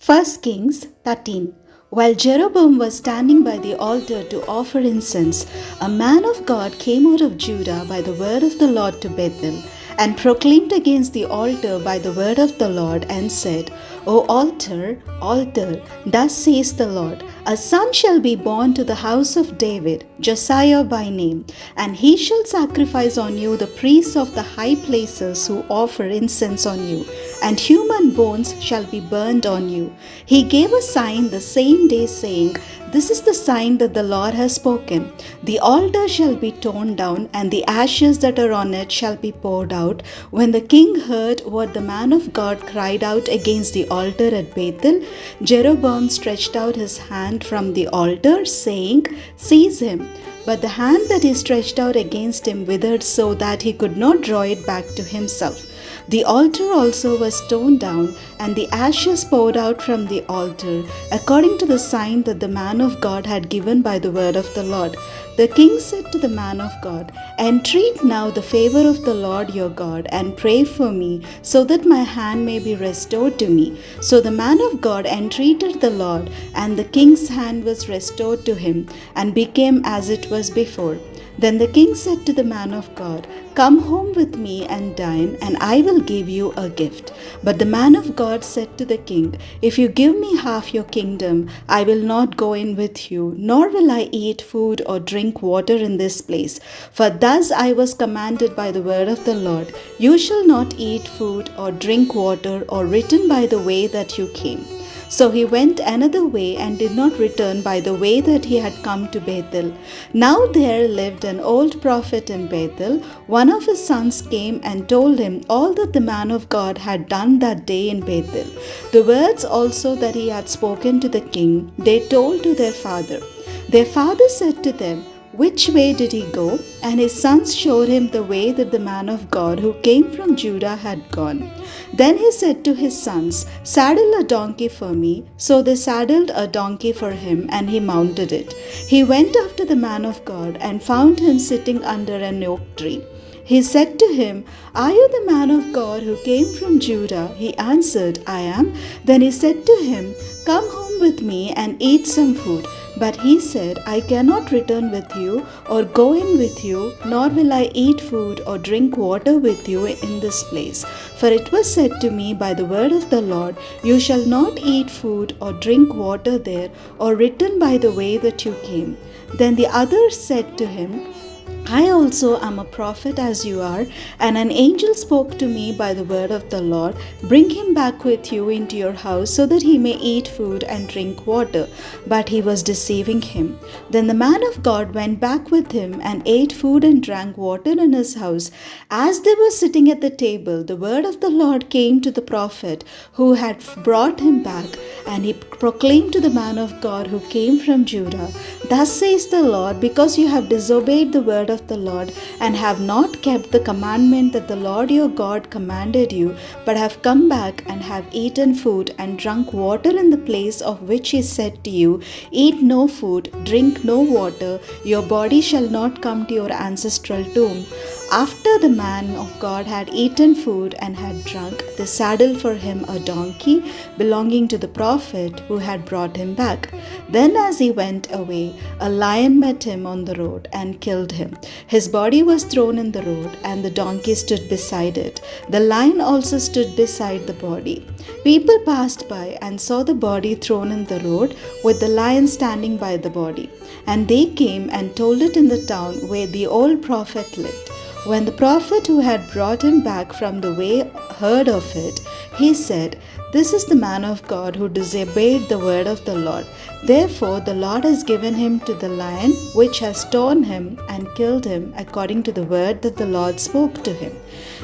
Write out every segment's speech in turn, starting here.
1 Kings 13. While Jeroboam was standing by the altar to offer incense, a man of God came out of Judah by the word of the Lord to Bethel, and proclaimed against the altar by the word of the Lord, and said, O altar, altar, thus says the Lord, a son shall be born to the house of David, Josiah by name, and he shall sacrifice on you the priests of the high places who offer incense on you, and human bones shall be burned on you. He gave a sign the same day, saying, This is the sign that the Lord has spoken. The altar shall be torn down, and the ashes that are on it shall be poured out. When the king heard what the man of God cried out against the altar at Bethel, Jeroboam stretched out his hand from the altar, saying, Seize him. But the hand that he stretched out against him withered so that he could not draw it back to himself. The altar also was torn down, and the ashes poured out from the altar, according to the sign that the man of God had given by the word of the Lord. The king said to the man of God, Entreat now the favor of the Lord your God, and pray for me, so that my hand may be restored to me. So the man of God entreated the Lord, and the king's hand was restored to him, and became as it was before. Then the king said to the man of God, Come home with me and dine, and I will give you a gift. But the man of God said to the king, If you give me half your kingdom, I will not go in with you, nor will I eat food or drink water in this place. For thus I was commanded by the word of the Lord, You shall not eat food or drink water, or return by the way that you came. So he went another way and did not return by the way that he had come to Bethel. Now there lived an old prophet in Bethel. One of his sons came and told him all that the man of God had done that day in Bethel. The words also that he had spoken to the king, they told to their father. Their father said to them, Which way did he go? And his sons showed him the way that the man of God who came from Judah had gone. Then he said to his sons, Saddle a donkey for me. So they saddled a donkey for him, and he mounted it. He went after the man of God and found him sitting under an oak tree. He said to him, Are you the man of God who came from Judah? He answered, I am. Then he said to him, Come home with me and eat some food. But he said, I cannot return with you or go in with you, nor will I eat food or drink water with you in this place. For it was said to me by the word of the Lord, You shall not eat food or drink water there, or return by the way that you came. Then the others said to him, I also am a prophet as you are, and an angel spoke to me by the word of the Lord. Bring him back with you into your house, so that he may eat food and drink water. But he was deceiving him. Then the man of God went back with him and ate food and drank water in his house. As they were sitting at the table, the word of the Lord came to the prophet who had brought him back, and he proclaimed to the man of God who came from Judah, Thus says the Lord, because you have disobeyed the word of the Lord, and have not kept the commandment that the Lord your God commanded you, but have come back and have eaten food and drunk water in the place of which he said to you, Eat no food, drink no water, your body shall not come to your ancestral tomb. After the man of God had eaten food and had drunk, they saddled for him a donkey belonging to the prophet who had brought him back. Then as he went away, a lion met him on the road and killed him. His body was thrown in the road, and the donkey stood beside it. The lion also stood beside the body. People passed by and saw the body thrown in the road, with the lion standing by the body. And they came and told it in the town where the old prophet lived. When the prophet who had brought him back from the way heard of it, he said, This is the man of God who disobeyed the word of the Lord. Therefore the Lord has given him to the lion, which has torn him and killed him, according to the word that the Lord spoke to him.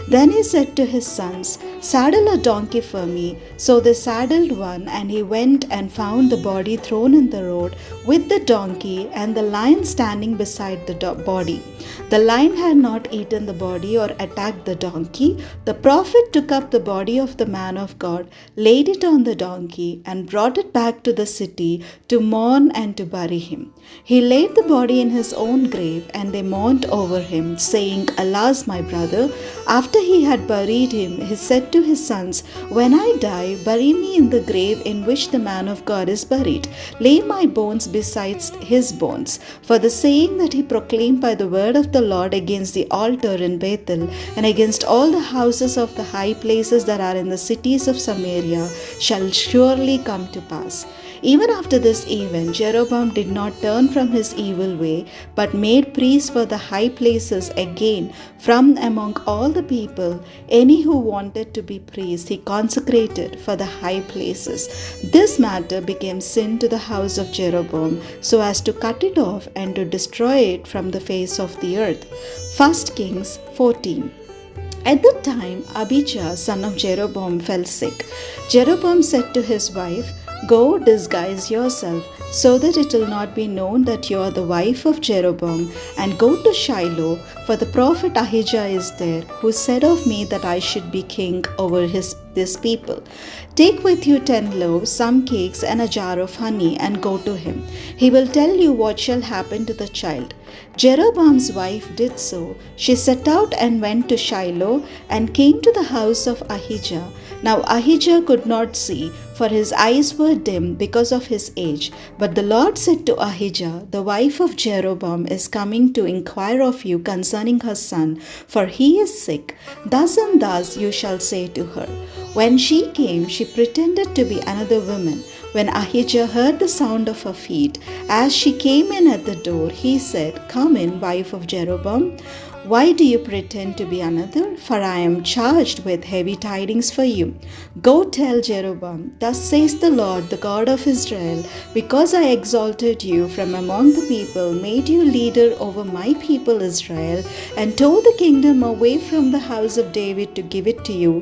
Then he said to his sons, Saddle a donkey for me. So they saddled one, and he went and found the body thrown in the road with the donkey, and the lion standing beside the body. The lion had not eaten the body or attacked the donkey. The prophet took up the body of the man of God, laid it on the donkey, and brought it back to the city to mourn and to bury him. He laid the body in his own grave, and they mourned over him, saying, Alas, my brother! After After he had buried him, he said to his sons, "When I die, bury me in the grave in which the man of God is buried. Lay my bones beside his bones." For the saying that he proclaimed by the word of the Lord against the altar in Bethel and against all the houses of the high places that are in the cities of Samaria shall surely come to pass. Even after this event, Jeroboam did not turn from his evil way, but made priests for the high places again from among all the people. Any who wanted to be priests, he consecrated for the high places. This matter became sin to the house of Jeroboam, so as to cut it off and to destroy it from the face of the earth. 1 Kings 14. At that time, Abijah, son of Jeroboam, fell sick. Jeroboam said to his wife, "Go, disguise yourself, so that it will not be known that you are the wife of Jeroboam, and go to Shiloh, for the prophet Ahijah is there, who said of me that I should be king over this people. Take with you 10 loaves, some cakes, and a jar of honey, and go to him. He will tell you what shall happen to the child." Jeroboam's wife did so. She set out and went to Shiloh and came to the house of Ahijah. Now Ahijah could not see, for his eyes were dim because of his age. But the Lord said to Ahijah, "The wife of Jeroboam is coming to inquire of you concerning her son, for he is sick. Thus and thus you shall say to her." When she came, she pretended to be another woman. When Ahijah heard the sound of her feet, as she came in at the door, he said, "Come in, wife of Jeroboam. Why do you pretend to be another? For I am charged with heavy tidings for you. Go tell Jeroboam, thus says the Lord, the God of Israel, because I exalted you from among the people, made you leader over my people Israel, and tore the kingdom away from the house of David to give it to you,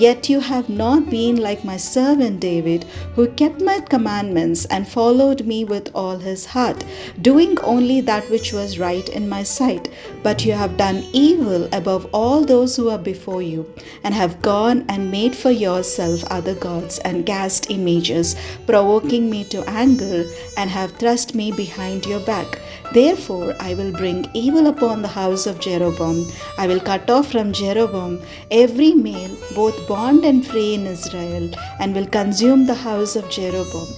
yet you have not been like my servant David, who kept my commandments and followed me with all his heart, doing only that which was right in my sight. But you have done evil above all those who are before you, and have gone and made for yourself other gods and cast images, provoking me to anger, and have thrust me behind your back. Therefore I will bring evil upon the house of Jeroboam. I will cut off from Jeroboam every male, both bond and free in Israel, and will consume the house of Jeroboam,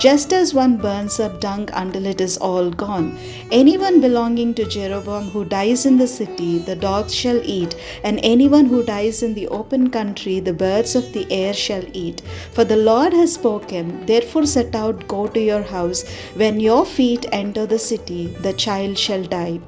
just as one burns up dung until it is all gone. Anyone belonging to Jeroboam who dies in the city, the dogs shall eat, and anyone who dies in the open country, the birds of the air shall eat. For the Lord has spoken. Therefore set out, go to your house. When your feet enter the city, the child shall die.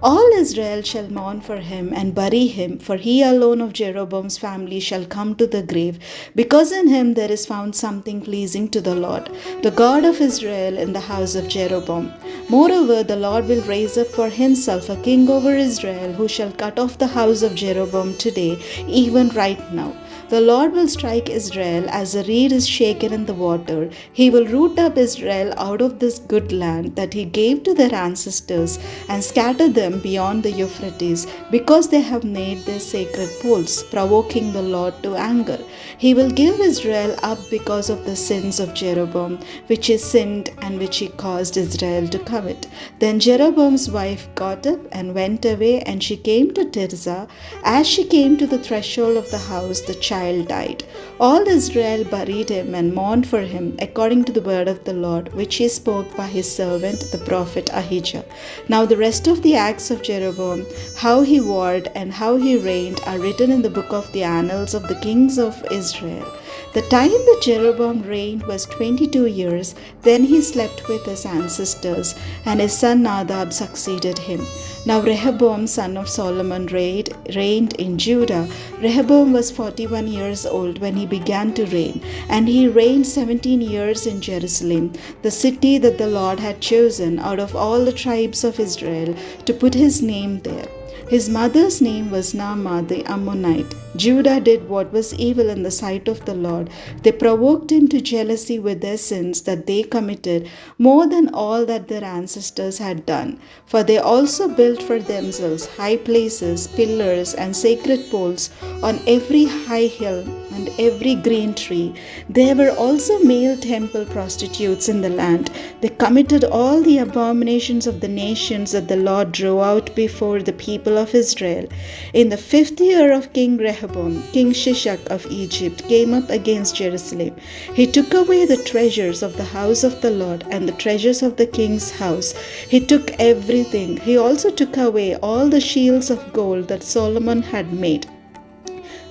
All Israel shall mourn for him and bury him, for he alone of Jeroboam's family shall come to the grave, because in him there is found something pleasing to the Lord, the God of Israel, in the house of Jeroboam. Moreover, the Lord will raise up for himself a king over Israel, who shall cut off the house of Jeroboam today, even right now. The Lord will strike Israel as a reed is shaken in the water. He will root up Israel out of this good land that he gave to their ancestors, and scatter them beyond the Euphrates, because they have made their sacred poles, provoking the Lord to anger. He will give Israel up because of the sins of Jeroboam, which he sinned and which he caused Israel to covet. Then Jeroboam's wife got up and went away, and she came to Tirzah. As she came to the threshold of the house, the child died. All Israel buried him and mourned for him, according to the word of the Lord, which he spoke by his servant the prophet Ahijah. Now the rest of the acts of Jeroboam, how he warred and how he reigned, are written in the book of the annals of the kings of Israel. The time that Jeroboam reigned was 22 years. Then he slept with his ancestors, and his son Nadab succeeded him. Now Rehoboam, son of Solomon, reigned in Judah. Rehoboam was 41 years old when he began to reign, and he reigned 17 years in Jerusalem, the city that the Lord had chosen out of all the tribes of Israel to put his name there. His mother's name was Naamah the Ammonite. Judah did what was evil in the sight of the Lord. They provoked him to jealousy with their sins that they committed, more than all that their ancestors had done. For they also built for themselves high places, pillars, and sacred poles on every high hill and every green tree. There were also male temple prostitutes in the land. They committed all the abominations of the nations that the Lord drove out before the people of Israel. In the 5th year of King Rehoboam, King Shishak of Egypt came up against Jerusalem. He took away the treasures of the house of the Lord and the treasures of the king's house. He took everything. He also took away all the shields of gold that Solomon had made.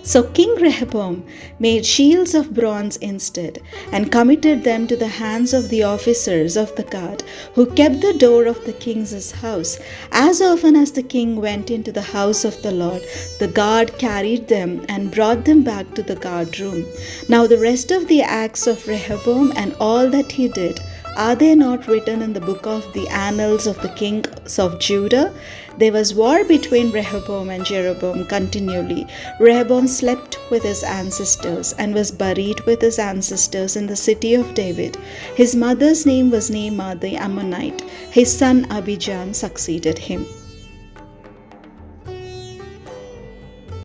So King Rehoboam made shields of bronze instead, and committed them to the hands of the officers of the guard, who kept the door of the king's house. As often as the king went into the house of the Lord, the guard carried them and brought them back to the guard room. Now the rest of the acts of Rehoboam and all that he did, are they not written in the book of the annals of the kings of Judah? There was war between Rehoboam and Jeroboam continually. Rehoboam slept with his ancestors and was buried with his ancestors in the city of David. His mother's name was Naamah the Ammonite. His son Abijam succeeded him.